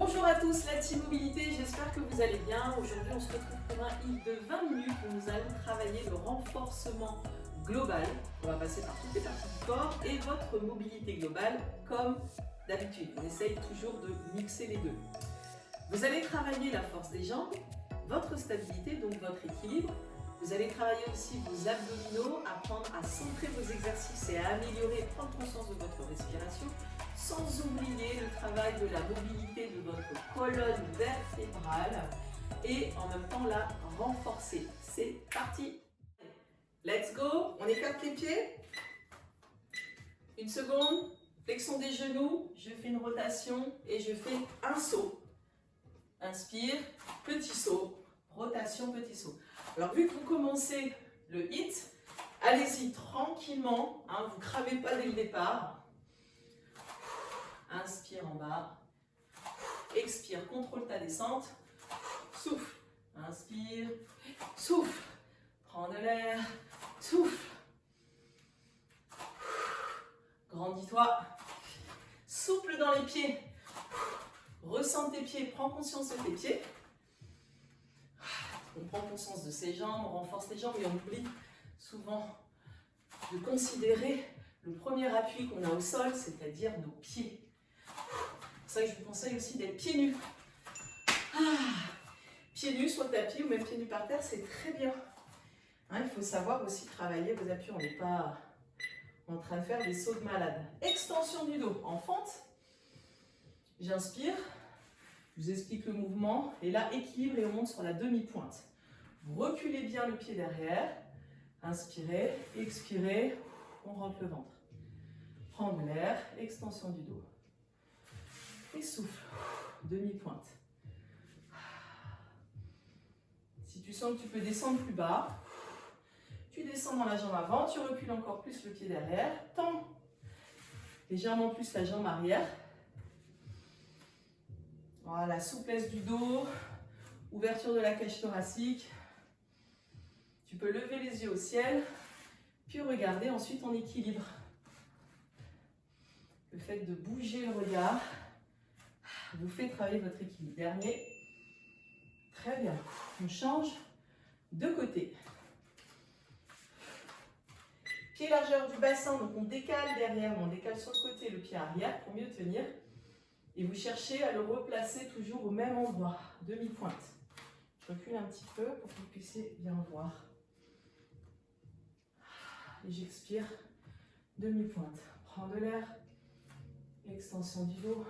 Bonjour à tous, la Team Mobilité, j'espère que vous allez bien. Aujourd'hui, on se retrouve pour un hit de 20 minutes où nous allons travailler le renforcement global. On va passer par toutes les parties du corps et votre mobilité globale comme d'habitude. On essaye toujours de mixer les deux. Vous allez travailler la force des jambes, votre stabilité, donc votre équilibre. Vous allez travailler aussi vos abdominaux, apprendre à centrer vos exercices et à améliorer et prendre conscience de votre respiration, sans oublier le travail de la mobilité de votre colonne vertébrale et en même temps la renforcer. C'est parti! Let's go! On écarte les pieds. Une seconde, flexion des genoux, je fais une rotation et je fais un saut. Inspire, petit saut, rotation, petit saut. Alors vu que vous commencez le hit, allez-y tranquillement, hein, vous ne cramez pas dès le départ. Inspire en bas, expire, contrôle ta descente, souffle, inspire, souffle, prends de l'air, souffle, grandis-toi, souple dans les pieds, ressens tes pieds, prends conscience de tes pieds. On prend conscience de ses jambes, on renforce les jambes et on oublie souvent de considérer le premier appui qu'on a au sol, c'est-à-dire nos pieds. C'est pour ça que je vous conseille aussi d'être pieds nus. Pieds nus, soit tapis ou même pieds nus par terre, c'est très bien. Hein, il faut savoir aussi travailler vos appuis, on n'est pas en train de faire des sauts de malade. Extension du dos en fente. J'inspire. Je vous explique le mouvement et là, équilibre et on monte sur la demi-pointe. Vous reculez bien le pied derrière. Inspirez, expirez, on rentre le ventre. Prends de l'air, extension du dos. Et souffle, demi-pointe. Si tu sens que tu peux descendre plus bas, tu descends dans la jambe avant, tu recules encore plus le pied derrière, tends légèrement plus la jambe arrière. Voilà, souplesse du dos, ouverture de la cage thoracique. Tu peux lever les yeux au ciel, puis regarder ensuite en équilibre. Le fait de bouger le regard vous fait travailler votre équilibre. Dernier. Très bien. On change de côté. Pied largeur du bassin, donc on décale derrière, on décale sur le côté le pied arrière pour mieux tenir. Et vous cherchez à le replacer toujours au même endroit, demi-pointe. Je recule un petit peu pour que vous puissiez bien voir. Et j'expire, demi-pointe. Prends de l'air, extension du dos.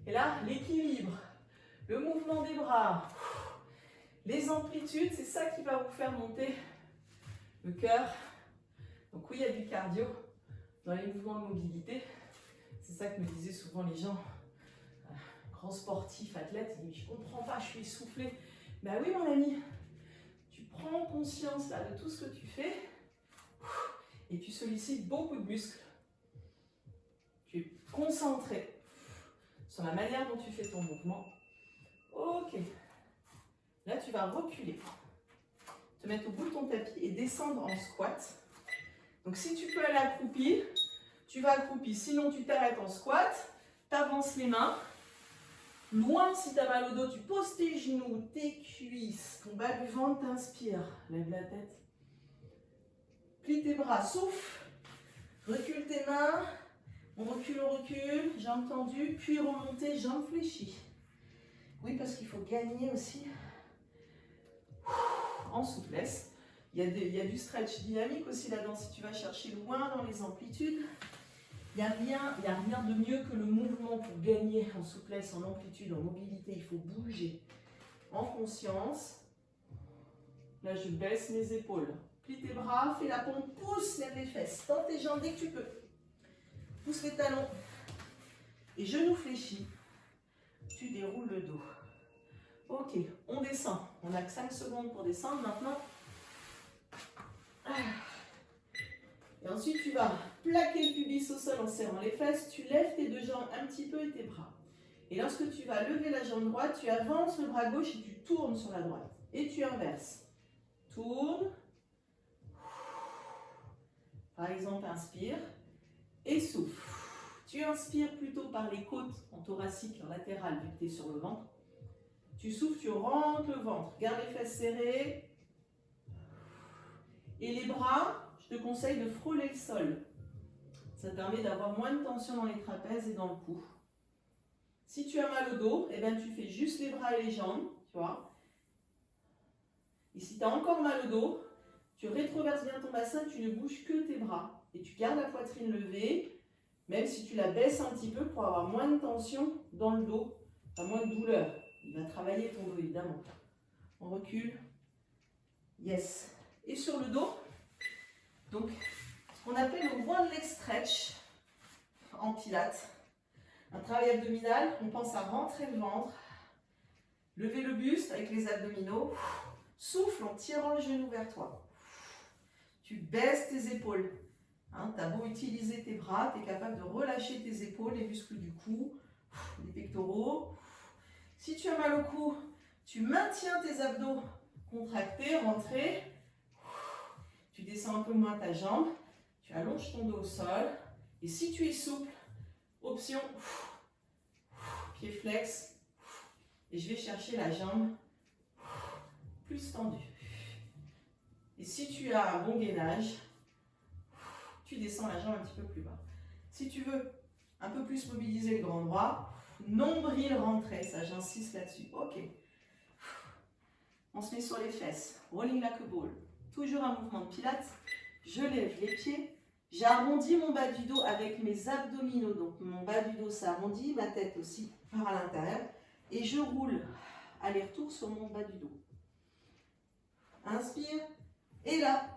Et là, l'équilibre, le mouvement des bras, les amplitudes, c'est ça qui va vous faire monter le cœur. Donc oui, il y a du cardio dans les mouvements de mobilité. C'est ça que me disaient souvent les gens, grands sportifs, athlètes, ils disent, je ne comprends pas, je suis essoufflé. Ben oui mon ami, tu prends conscience là, de tout ce que tu fais et tu sollicites beaucoup de muscles. Tu es concentré sur la manière dont tu fais ton mouvement. Ok. Là tu vas reculer, te mettre au bout de ton tapis et descendre en squat. Donc si tu peux aller accroupi, tu vas accroupi, sinon tu t'arrêtes en squat, tu avances les mains. Loin, si tu as mal au dos, tu poses tes genoux, tes cuisses, ton bas du ventre, t'inspires. Lève la tête. Plie tes bras, souffle. Recule tes mains. On recule, jambes tendues, puis remonter, jambes fléchies. Oui, parce qu'il faut gagner aussi en souplesse. Il y a du stretch dynamique aussi là-dedans, si tu vas chercher loin dans les amplitudes. Il n'y a rien de mieux que le mouvement pour gagner en souplesse, en amplitude, en mobilité. Il faut bouger en conscience. Là, je baisse mes épaules. Plie tes bras, fais la pompe, pousse, lève les fesses. Tends tes jambes dès que tu peux. Pousse les talons. Et genoux fléchis. Tu déroules le dos. Ok, on descend. On n'a que 5 secondes pour descendre maintenant. Et ensuite, tu vas plaquer le pubis au sol en serrant les fesses. Tu lèves tes deux jambes un petit peu et tes bras. Et lorsque tu vas lever la jambe droite, tu avances le bras gauche et tu tournes sur la droite. Et tu inverses. Tourne. Par exemple, inspire et souffle. Tu inspires plutôt par les côtes en thoracique et en latéral vu que tu es sur le ventre. Tu souffles, tu rentres le ventre. Garde les fesses serrées. Et les bras, je te conseille de frôler le sol. Ça te permet d'avoir moins de tension dans les trapèzes et dans le cou. Si tu as mal au dos, eh bien, tu fais juste les bras et les jambes, tu vois. Et si tu as encore mal au dos, tu rétroverses bien ton bassin, tu ne bouges que tes bras. Et tu gardes la poitrine levée, même si tu la baisses un petit peu pour avoir moins de tension dans le dos, enfin moins de douleur. Il va travailler ton dos, évidemment. On recule. Yes. Et sur le dos, donc, ce qu'on appelle le one leg stretch en pilates. Un travail abdominal, on pense à rentrer le ventre, lever le buste avec les abdominaux, souffle en tirant le genou vers toi. Tu baisses tes épaules. Hein, tu as beau utiliser tes bras, tu es capable de relâcher tes épaules, les muscles du cou, les pectoraux. Si tu as mal au cou, tu maintiens tes abdos contractés, rentrés. Tu descends un peu moins ta jambe, tu allonges ton dos au sol. Et si tu es souple, option pied flex. Et je vais chercher la jambe plus tendue. Et si tu as un bon gainage, tu descends la jambe un petit peu plus bas. Si tu veux un peu plus mobiliser le grand droit, nombril rentré, ça j'insiste là-dessus. Ok. On se met sur les fesses, rolling like a ball. Toujours un mouvement de pilates. Je lève les pieds. J'arrondis mon bas du dos avec mes abdominaux. Donc mon bas du dos s'arrondit, ma tête aussi part à l'intérieur. Et je roule aller-retour sur mon bas du dos. Inspire. Et là,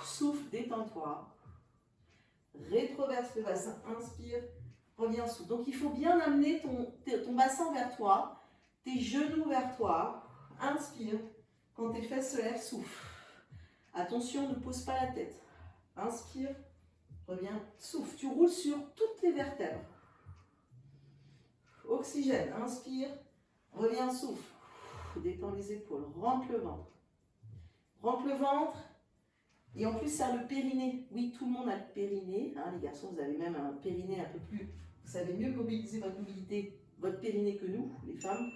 souffle, détends-toi. Rétroverse le bassin, inspire, reviens souffle. Donc il faut bien amener ton bassin vers toi, tes genoux vers toi. Inspire. Quand tes fesses se lèvent, souffle. Attention, ne pose pas la tête. Inspire, reviens, souffle. Tu roules sur toutes les vertèbres. Oxygène, inspire, reviens, souffle. Détends les épaules, rentre le ventre. Rentre le ventre. Et en plus, ça a le périnée. Oui, tout le monde a le périnée. Hein, les garçons, vous avez même un périnée un peu plus... Vous savez mieux mobiliser votre mobilité, votre périnée que nous, les femmes.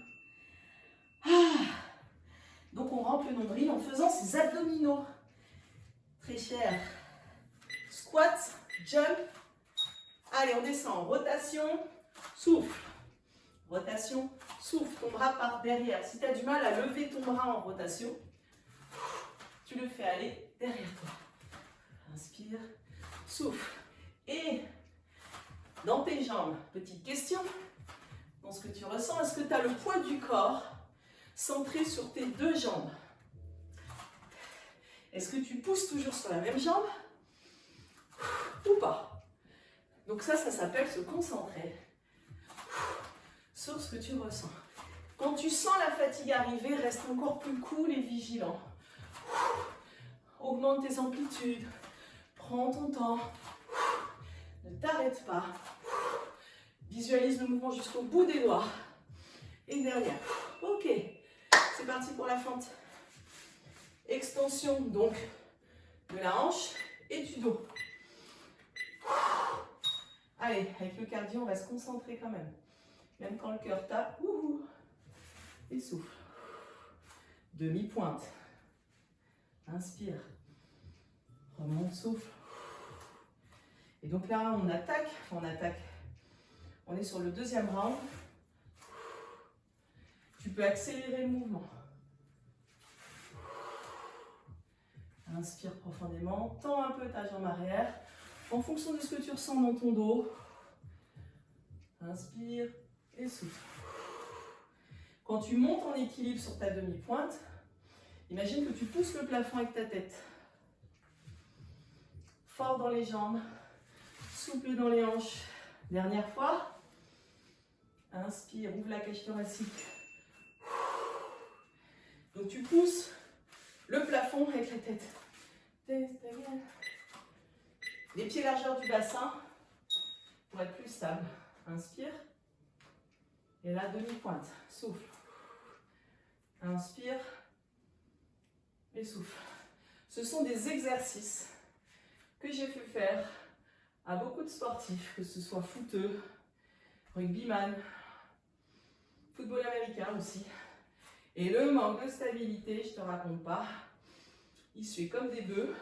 Ah. Donc, on rentre le nombril en faisant ces abdominaux. Très cher. Squat, jump. Allez, on descend. Rotation, souffle. Rotation, souffle. Ton bras part derrière. Si tu as du mal à lever ton bras en rotation, tu le fais aller derrière toi. Inspire, souffle. Et dans tes jambes, petite question, dans ce que tu ressens, est-ce que tu as le poids du corps centré sur tes deux jambes? Est-ce que tu pousses toujours sur la même jambe ou pas? Donc ça s'appelle se concentrer sur ce que tu ressens. Quand tu sens la fatigue arriver, reste encore plus cool et vigilant. Augmente tes amplitudes. Prends ton temps. Ne t'arrête pas. Visualise le mouvement jusqu'au bout des doigts. Et derrière. Ok. C'est parti pour la fente. Extension donc de la hanche et du dos. Allez, avec le cardio, on va se concentrer quand même. Même quand le cœur tape. Et souffle. Demi-pointe. Inspire. Remonte, souffle. Et donc là, on attaque. On est sur le deuxième round. Tu peux accélérer le mouvement. Inspire profondément. Tends un peu ta jambe arrière. En fonction de ce que tu ressens dans ton dos. Inspire et souffle. Quand tu montes en équilibre sur ta demi-pointe, imagine que tu pousses le plafond avec ta tête. Fort dans les jambes, souple dans les hanches. Dernière fois. Inspire, ouvre la cage thoracique. Donc tu pousses le plafond avec la tête. Les pieds largeur du bassin pour être plus stable. Inspire. Et là, demi-pointe. Souffle. Inspire. Et souffle. Ce sont des exercices que j'ai fait faire à beaucoup de sportifs, que ce soit footeux, rugbyman, football américain aussi. Et le manque de stabilité, je ne te raconte pas, il se fait comme des bœufs.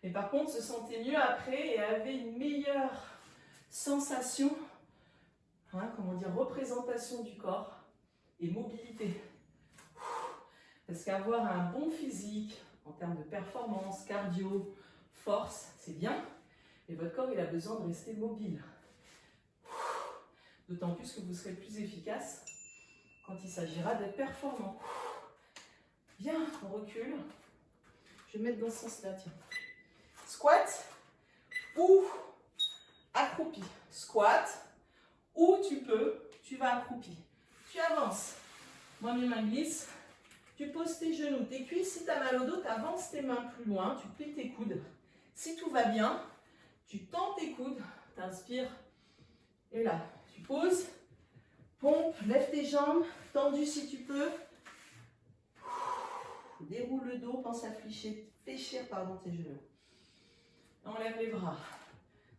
Mais par contre, se sentait mieux après et avait une meilleure sensation, comment dire, représentation du corps et mobilité. Parce qu'avoir un bon physique en termes de performance, cardio, force, c'est bien. Mais votre corps, il a besoin de rester mobile. D'autant plus que vous serez plus efficace quand il s'agira d'être performant. Bien, on recule. Je vais mettre dans ce sens-là, tiens. Squat ou accroupi. Squat ou tu vas accroupi. Tu avances. Moi, mes mains glissent. Tu poses tes genoux, tes cuisses. Si tu as mal au dos, tu avances tes mains plus loin. Tu plies tes coudes. Si tout va bien, tu tends tes coudes. Tu inspires. Et là, tu poses. Pompe, lève tes jambes. Tendu si tu peux. Déroule le dos. Pense à fléchir tes genoux. Enlève les bras.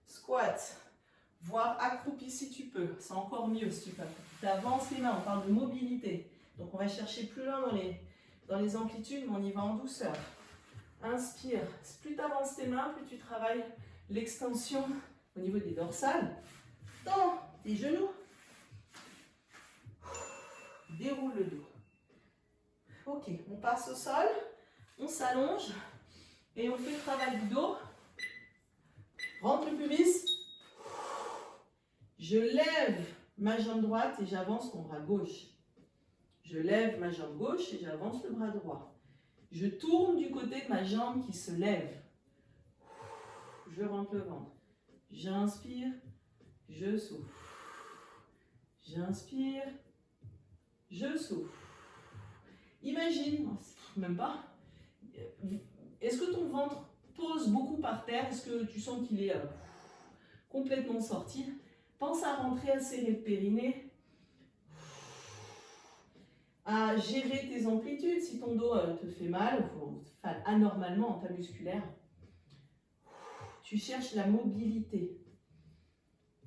Squat. Voire accroupi si tu peux. C'est encore mieux si tu peux. Tu avances les mains. On parle de mobilité. Donc on va chercher plus loin dans les amplitudes, mais on y va en douceur. Inspire. Plus tu avances tes mains, plus tu travailles l'extension au niveau des dorsales. Tends tes genoux. Déroule le dos. Ok, on passe au sol. On s'allonge. Et on fait le travail du dos. Rentre le pubis. Je lève ma jambe droite et j'avance mon bras gauche. Je lève ma jambe gauche et j'avance le bras droit. Je tourne du côté de ma jambe qui se lève. Je rentre le ventre. J'inspire, je souffle. J'inspire, je souffle. Imagine, même pas, est-ce que ton ventre pose beaucoup par terre? Est-ce que tu sens qu'il est complètement sorti? Pense à rentrer, à serrer le périnée, à gérer tes amplitudes. Si ton dos te fait mal, anormalement en ta musculaire, tu cherches la mobilité.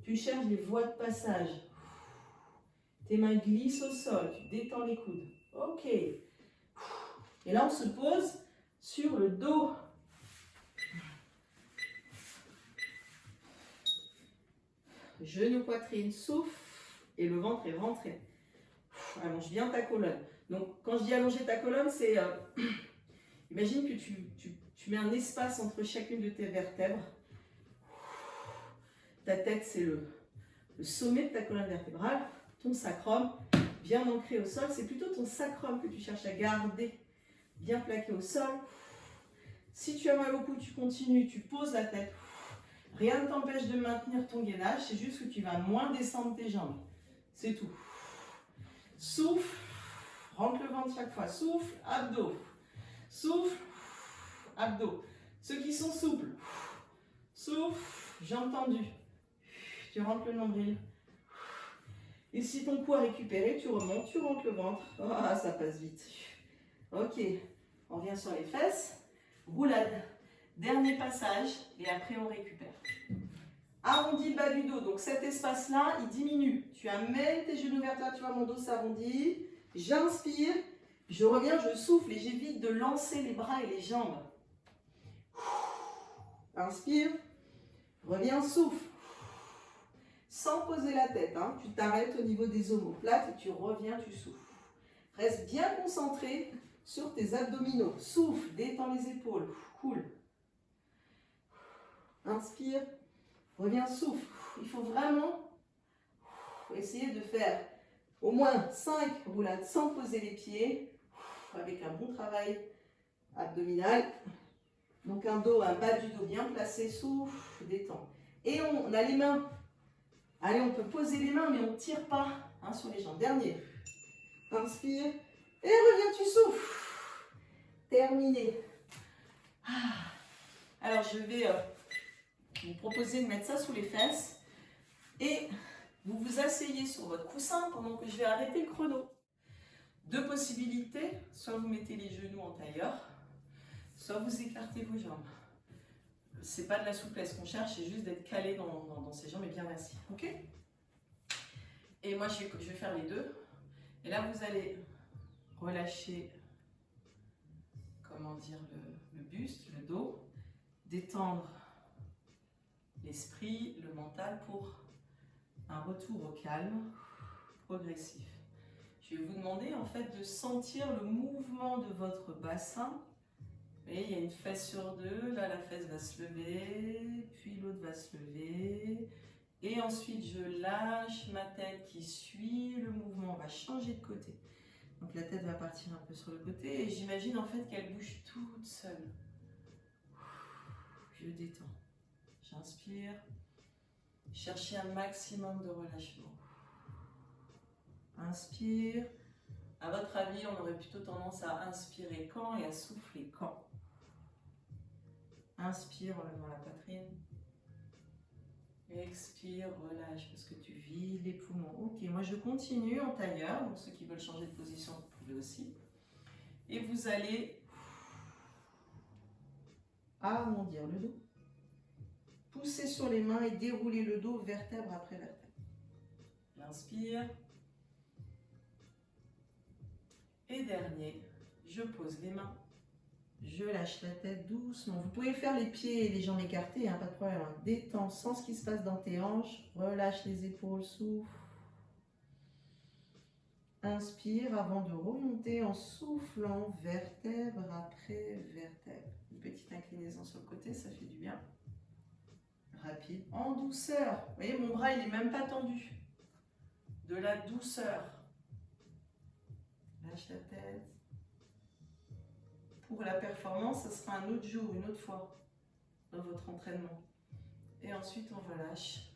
Tu cherches les voies de passage. Tes mains glissent au sol, tu détends les coudes. Ok. Et là, on se pose sur le dos. Genou, poitrine, souffle et le ventre est rentré. Allonge bien ta colonne. Donc, quand je dis allonger ta colonne, c'est... imagine que tu mets un espace entre chacune de tes vertèbres. Ta tête, c'est le sommet de ta colonne vertébrale. Ton sacrum, bien ancré au sol. C'est plutôt ton sacrum que tu cherches à garder bien plaqué au sol. Si tu as mal au cou, tu continues, tu poses la tête. Rien ne t'empêche de maintenir ton gainage, c'est juste que tu vas moins descendre tes jambes. C'est tout. Souffle, rentre le ventre chaque fois. Souffle, abdos. Souffle, abdos. Ceux qui sont souples. Souffle, jambes tendues. Tu rentres le nombril. Et si ton cou a récupéré, tu remontes, tu rentres le ventre. Ah, ça passe vite. Ok, on revient sur les fesses. Roulade. Dernier passage et après on récupère. Arrondi le bas du dos. Donc cet espace-là, il diminue. Tu amènes tes genoux vers toi, tu vois, mon dos s'arrondit. J'inspire, je reviens, je souffle et j'évite de lancer les bras et les jambes. Inspire, reviens, souffle. Sans poser la tête, hein. Tu t'arrêtes au niveau des omoplates et tu reviens, tu souffles. Reste bien concentré sur tes abdominaux. Souffle, détends les épaules, cool. Inspire, reviens, souffle. Il faut vraiment essayer de faire au moins 5 roulades sans poser les pieds, avec un bon travail abdominal. Donc un bas du dos bien placé, souffle, détend. Et on a les mains. Allez, on peut poser les mains, mais on ne tire pas sur les jambes. Dernier. Inspire. Et reviens, tu souffles. Terminé. Alors, je vais vous proposer de mettre ça sous les fesses. Et vous vous asseyez sur votre coussin pendant que je vais arrêter le chrono. Deux possibilités. Soit vous mettez les genoux en tailleur, soit vous écartez vos jambes. c'est pas de la souplesse qu'on cherche, c'est juste d'être calé dans ses jambes et bien assis. Ok? Et moi, je vais faire les deux. Et là, vous allez relâcher, comment dire, le buste, le dos, détendre l'esprit, le mental pour un retour au calme progressif. Je vais vous demander en fait de sentir le mouvement de votre bassin. Vous voyez, il y a une fesse sur deux, là la fesse va se lever, puis l'autre va se lever. Et ensuite je lâche ma tête qui suit le mouvement, on va changer de côté. Donc la tête va partir un peu sur le côté et j'imagine en fait qu'elle bouge toute seule. Je détends. J'inspire. Cherchez un maximum de relâchement. Inspire. À votre avis, on aurait plutôt tendance à inspirer quand et à souffler quand. Inspire en levant la poitrine. Expire, relâche parce que tu vides les poumons. Ok, moi je continue en tailleur. Donc ceux qui veulent changer de position, vous pouvez aussi. Et vous allez arrondir le dos. Pousser sur les mains et dérouler le dos vertèbre après vertèbre. J'inspire. Et dernier, je pose les mains. Je lâche la tête doucement. Vous pouvez faire les pieds et les jambes écartées, hein, pas de problème. Détends, sens ce qui se passe dans tes hanches. Relâche les épaules, souffle. Inspire avant de remonter en soufflant vertèbre après vertèbre. Une petite inclinaison sur le côté, ça fait du bien. Rapide, en douceur. Vous voyez, mon bras, il n'est même pas tendu. De la douceur. Lâche la tête. Pour la performance, ce sera un autre jour, une autre fois dans votre entraînement. Et ensuite, on relâche.